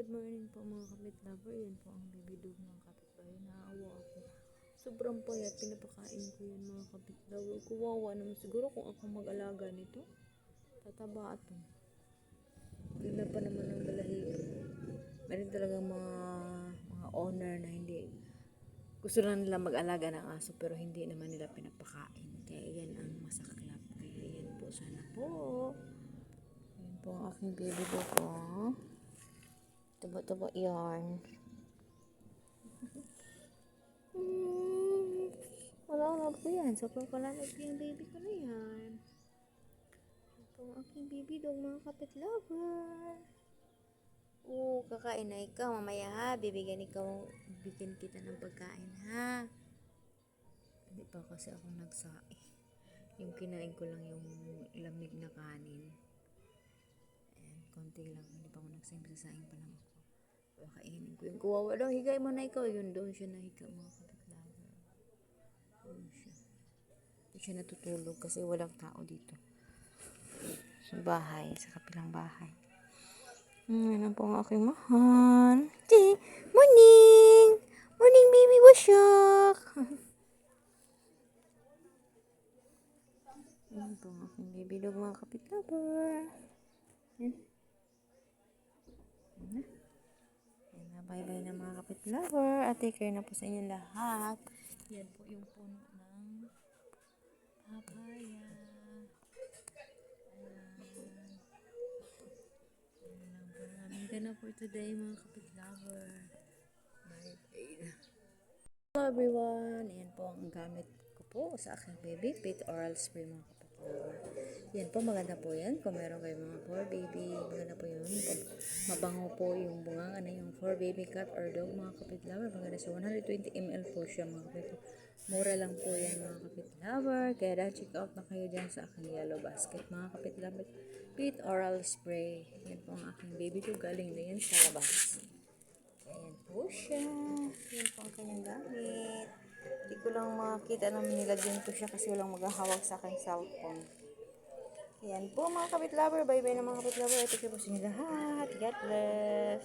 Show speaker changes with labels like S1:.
S1: Good morning po mga kapit lover. Yan po ang baby dog ng kapitbahay. Naawa ako. Sobrang payat. Pinapakain ko yan mga kapit lover. Kuwawa naman siguro kung ako mag-alaga nito. Tataba ito. Ganda pa naman ng balahibo. Meron talagang mga owner na hindi gusto na nila mag-alaga ng aso pero hindi naman nila pinapakain. Kaya yan ang masaklap. Kaya yan po. Sana po. Yan po ang aking baby dog. Oh. Tubo-tubo yarn. Wala na po yan. Sobrang kalamig yung baby ko na yan. Ito ang aking baby dog mga kapit lover. Kakain na ikaw. Mamaya ha. Bibigyan kita ng pagkain ha. Hindi pa kasi ako nagsaing. Yung kinain ko lang yung lamig na kanin. Ayan, konti lang. Hindi pa ako nagsaing. Sasaing pa lang ako. Kainin ko yung kuwawa daw. Higay mo na ikaw. Yun doon siya nahiga mga kapitlaver. Doon siya. Doon siya natutulog kasi walang tao dito. Sa bahay. Sa kapilang bahay. Yan po ang aking mahal. Morning! Morning baby wasyak! Yan po ang aking baby dog mga kapitlaver. Yan. Yan na. Bye-bye na mga kapit-lover. At take care na po sa inyong lahat. Yan po yung puno ng papaya. Ayan. Ayan lang po. Maraming gana for today mga kapit-lover. Bye-bye. Hello everyone. Ayan po ang gamit ko po sa aking baby. Pit oral spray mga kapit-lover. Yan po, maganda po yan. Kung meron kayo mga for baby, maganda po yun. Mabango po yung bunga na yung for baby cat or dog mga kapit-lover. Maganda so 120 ml po siya mga kapit. Mura lang po yan mga kapit-lover. Kaya check out na kayo dyan sa aking yellow basket mga kapit-lover. Pit oral spray. Yan po ang aking baby to. Galing na yan sa labas. Ayan po siya. Yan po ang kanyang gamit. Hindi ko lang makita na nilagyan ko siya kasi walang maghahawak sa aking cellphone. Ayan po mga kapit-lover. Bye-bye na mga kapit-lover. Take care po sa inyo lahat. God bless.